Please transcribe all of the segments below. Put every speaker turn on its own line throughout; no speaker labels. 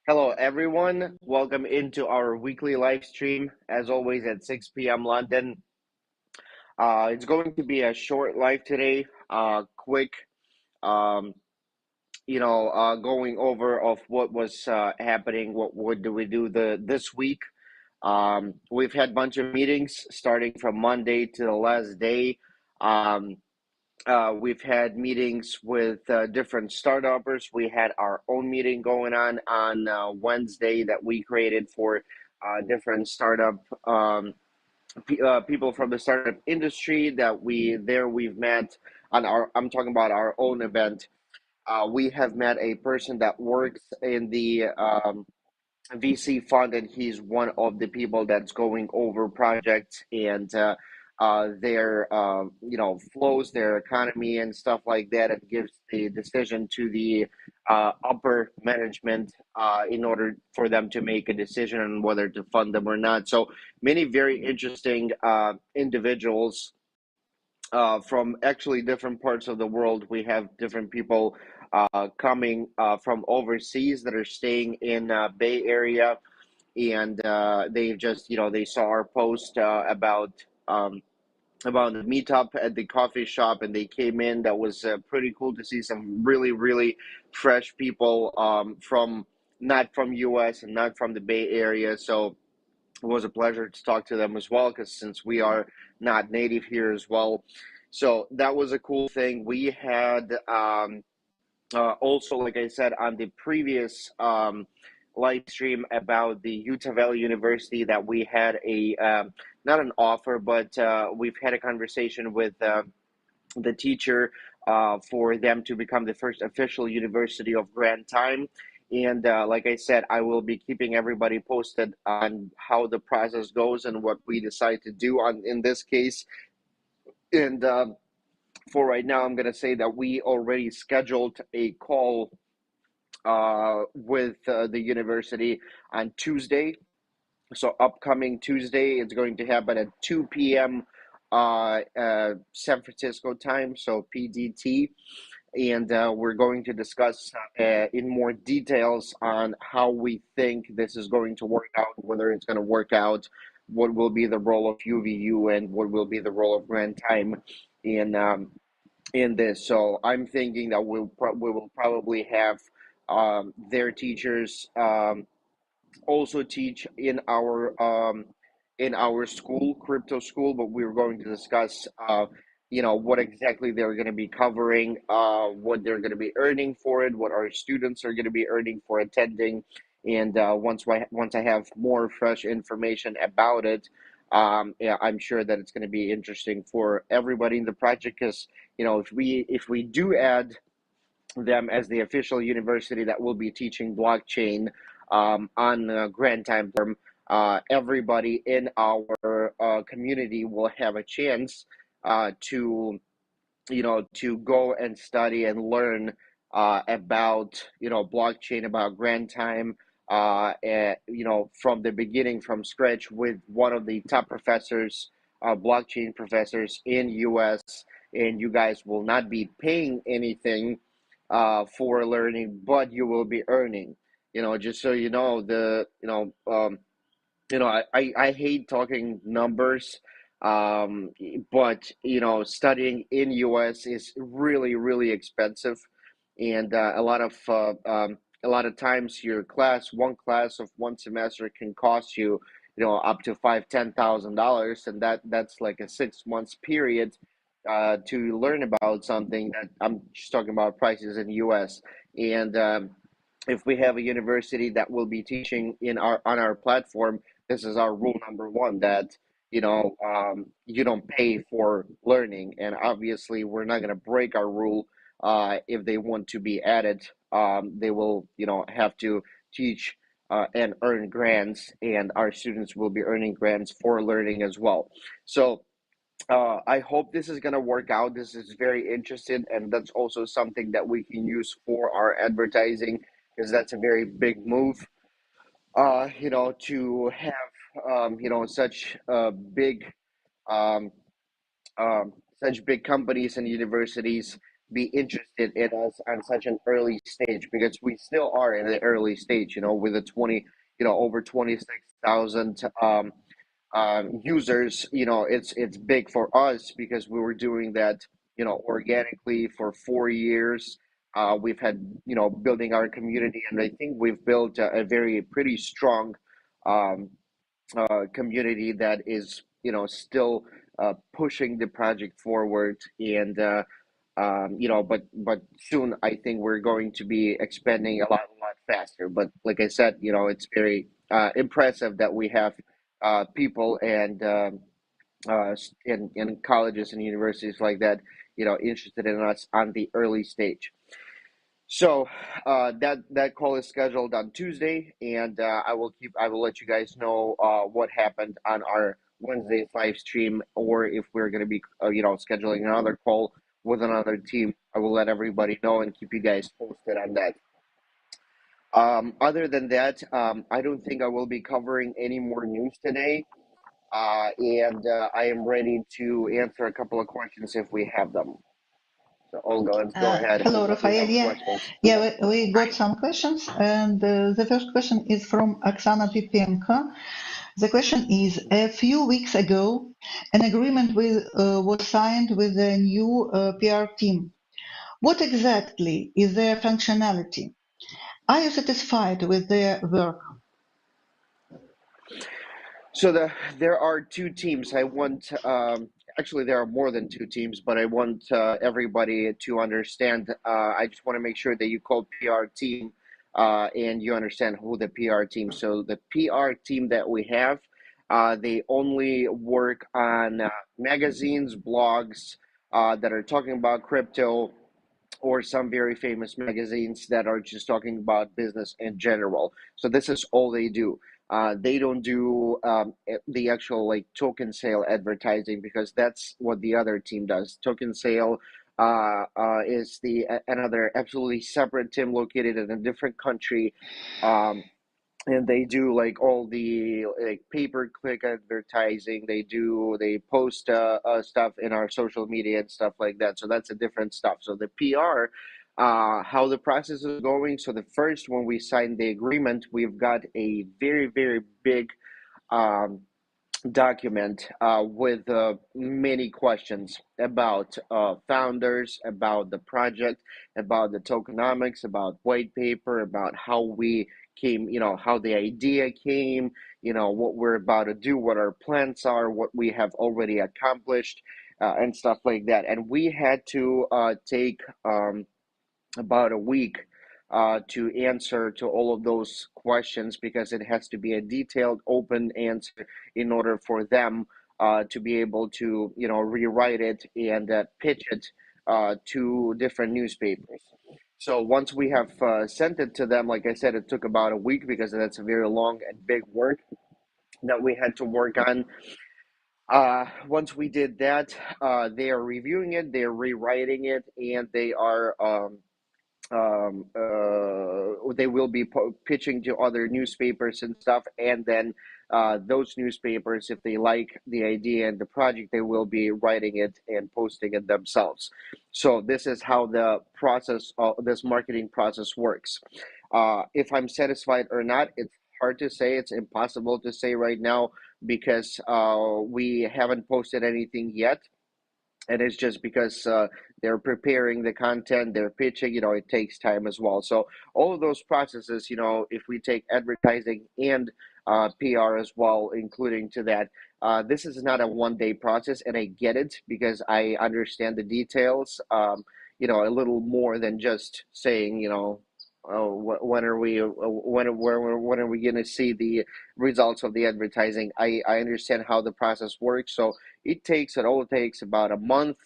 Hello, everyone. Welcome into our weekly live stream, as always at 6 p.m. London. It's going to be a short live today, quick, um, going over of what was happening. What do we do this week? We've had a bunch of meetings starting from Monday to the last day. Um, we've had meetings with different startups. We had our own meeting going on Wednesday that we created for different startup people from the startup industry that we've met on our. I'm talking about our own event. We have met a person that works in the VC fund, and he's one of the people that's going over projects and their flows, their economy, and stuff like that, and gives the decision to the upper management in order for them to make a decision on whether to fund them or not. So many very interesting individuals from actually different parts of the world. We have different people coming from overseas that are staying in Bay Area, and they've just they saw our post about the meetup at the coffee shop, and they came in. That was pretty cool to see some really fresh people from not from US and not from the Bay Area. So it was a pleasure to talk to them as well, because since we are not native here as well. So that was a cool thing. We had also, like I said on the previous live stream about the Utah Valley University, that we had a not an offer, but we've had a conversation with the teacher for them to become the first official University of Grand Time. And like I said, I will be keeping everybody posted on how the process goes and what we decide to do on in this case. And for right now, I'm going to say that we already scheduled a call with the university on Tuesday. So upcoming Tuesday, it's going to happen at 2 p.m. San Francisco time, so PDT, and we're going to discuss in more details on how we think this is going to work out, whether it's going to work out, what will be the role of UVU, and what will be the role of Grand Time in in this. So I'm thinking that we will probably have their teachers also teach in our school, crypto school, but we were going to discuss what exactly they're going to be covering, what they're going to be earning for it, what our students are going to be earning for attending. And once I have more fresh information about it, yeah, I'm sure that it's going to be interesting for everybody in the project, because if we do add them as the official university that will be teaching blockchain on Grand Time term, everybody in our community will have a chance to to go and study and learn about blockchain, about Grand Time, from the beginning, from scratch, with one of the top professors, blockchain professors in US. And you guys will not be paying anything for learning, but you will be earning. Just so you know, I hate talking numbers, um, but studying in US is really expensive, and a lot of times your one class of one semester can cost you up to $5,000-10,000, and that's like a 6 months period to learn about something. That I'm just talking about prices in the US. And if we have a university that will be teaching in our on our platform, this is our rule number one, that you don't pay for learning. And obviously we're not going to break our rule. If they want to be added, they will have to teach and earn grants, and our students will be earning grants for learning as well. So I hope this is going to work out. This is very interesting, and that's also something that we can use for our advertising, because that's a very big move. To have such big um, such big companies and universities be interested in us on such an early stage, because we still are in the early stage, with a 20, over 26,000 users. It's big for us because we were doing that, organically for 4 years. We've had, building our community, and I think we've built a very pretty strong um, community that is, still pushing the project forward. And but soon I think we're going to be expanding a lot faster. But like I said, it's very impressive that we have people and in colleges and universities like that, interested in us on the early stage. So that call is scheduled on Tuesday, and I will let you guys know what happened on our Wednesday's live stream, or if we're going to be scheduling another call with another team. I will let everybody know and keep you guys posted on that. Other than that, I don't think I will be covering any more news today, and I am ready to answer a couple of questions if we have them. So Olga, let's go ahead.
Hello,
What do you
Rafael.
have
Yeah,
questions?
yeah, we got some questions, and the first question is from Oksana Pipenko. The question is: a few weeks ago, an agreement was signed with the new PR team. What exactly is their functionality? Are you satisfied with their work?
So there are two teams. I want actually there are more than two teams, but I want everybody to understand. I just want to make sure that you call PR team and you understand who the PR team. So the PR team that we have, they only work on magazines, blogs that are talking about crypto, or some very famous magazines that are just talking about business in general. So this is all they do. They don't do the actual like token sale advertising, because that's what the other team does. Token sale is the another absolutely separate team located in a different country. Um, and they do like all the like pay-per-click advertising. They post stuff in our social media and stuff like that, so that's a different stuff. So the PR, how the process is going. So the first, when we signed the agreement, we've got a very very big um, document with many questions about founders, about the project, about the tokenomics, about white paper, about how we came, how the idea came, what we're about to do, what our plans are, what we have already accomplished, and stuff like that. And we had to take about a week to answer to all of those questions, because it has to be a detailed, open answer in order for them to be able to, rewrite it and pitch it to different newspapers. So once we have sent it to them, like I said, it took about a week because that's a very long and big work that we had to work on. Once we did that, they are reviewing it, they're rewriting it, and they will be pitching to other newspapers and stuff, and then those newspapers, if they like the idea and the project, they will be writing it and posting it themselves. So this is how the process, this marketing process works. If I'm satisfied or not, it's hard to say. It's impossible to say right now, because we haven't posted anything yet, and it's just because they're preparing the content, they're pitching, it takes time as well. So all of those processes, if we take advertising and PR as well, including to that, this is not a 1 day process, and I get it because I understand the details, a little more than just saying, oh, when are we, when are we going to see the results of the advertising? I understand how the process works. So it all takes about a month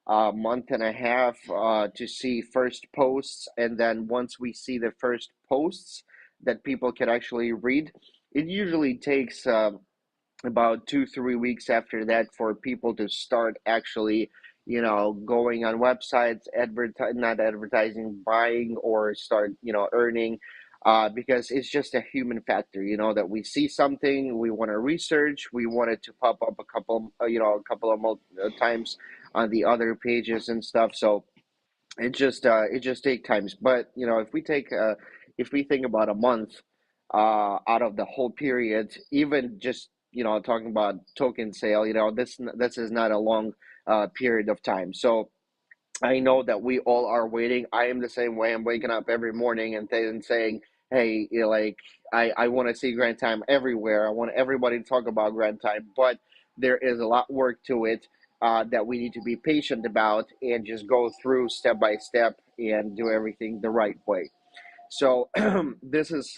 and a half to see first posts, and then once we see the first posts that people can actually read, it usually takes about 2 3 weeks after that for people to start actually, going on websites, not advertising, buying, or start, earning, because it's just a human factor, that we see something, we want to research, we want it to pop up a couple, a couple of times on the other pages and stuff. So it just take times. But you know, if we think about a month out of the whole period, even just you know talking about token sale, you know this is not a long period of time. So I know that we all are waiting. I am the same way. I'm waking up every morning and then saying, "Hey, you know, like I want to see Grand Time everywhere. I want everybody to talk about Grand Time." But there is a lot work to it that we need to be patient about and just go through step by step and do everything the right way. So this is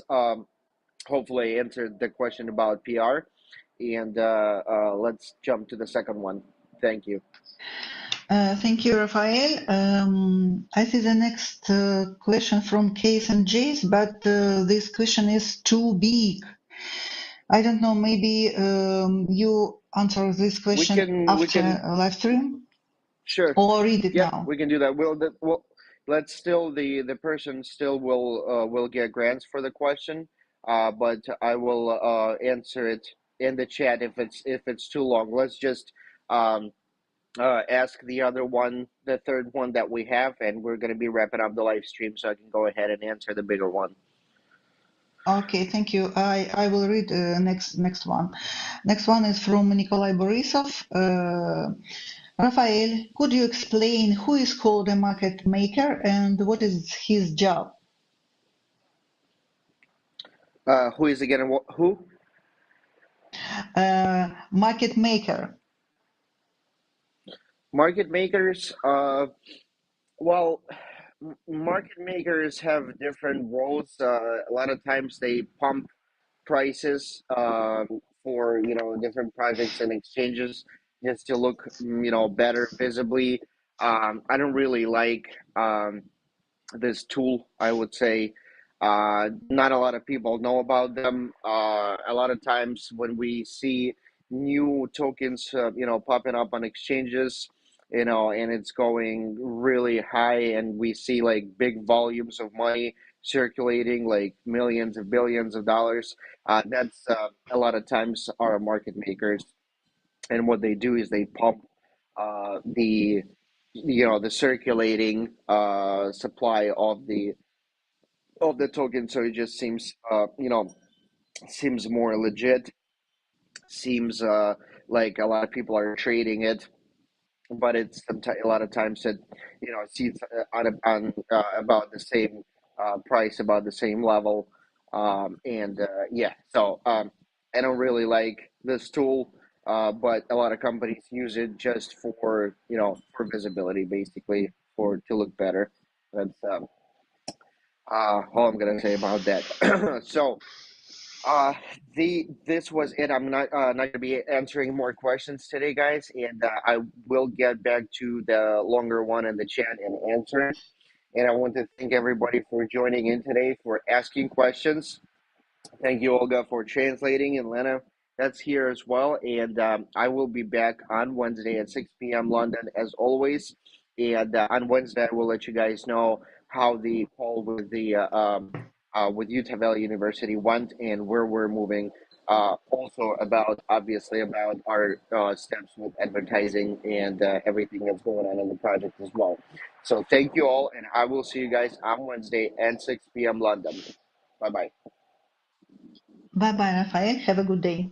hopefully answered the question about PR, and let's jump to the second one. Thank you.
Thank you, Rafael. I see the next question from Case and Jace, but this question is too big. I don't know, maybe you answer this question
We
after
can
a live stream
sure.
or read it
Yep,
now.
we can do that. We'll let's still the person still will get grants for the question, but I will answer it in the chat if it's too long. Let's just um ask the other one, the third one that we have, and we're gonna be wrapping up the live stream, so I can go ahead and answer the bigger one.
Okay, thank you. I will read next one. Next one is from Nikolai Borisov. Rafael, could you explain who is called a market maker and what is his job?
Who is again? Who?
Market maker.
Market makers. Well, market makers have different roles. A lot of times they pump prices for you know different projects and exchanges just to look you know better visibly. I don't really like this tool. I would say not a lot of people know about them. A lot of times when we see new tokens, you know, popping up on exchanges, you know, and it's going really high, and we see like big volumes of money circulating, like millions of billions of dollars. That's a lot of times are market makers, and what they do is they pump the you know the circulating supply of the token, so it just seems you know seems more legit, seems like a lot of people are trading it, but it's a lot of times that you know sees on about the same price, about the same level, and yeah, so I don't really like this tool, but a lot of companies use it just for you know for visibility, basically for to look better. That's all I'm gonna say about that. So this was it. I'm not gonna be answering more questions today, guys, and I will get back to the longer one in the chat and answer it. And I want to thank everybody for joining in today, for asking questions. Thank you, Olga, for translating, and Lena, that's here as well. And I will be back on Wednesday at 6 p.m. London, as always. And on Wednesday, I will let you guys know how the poll with Utah Valley University went and where we're moving. Also about obviously about our steps with advertising and everything that's going on in the project as well. So thank you all, and I will see you guys on Wednesday at 6 p.m. London. Bye bye.
Bye bye, Rafael. Have a good day.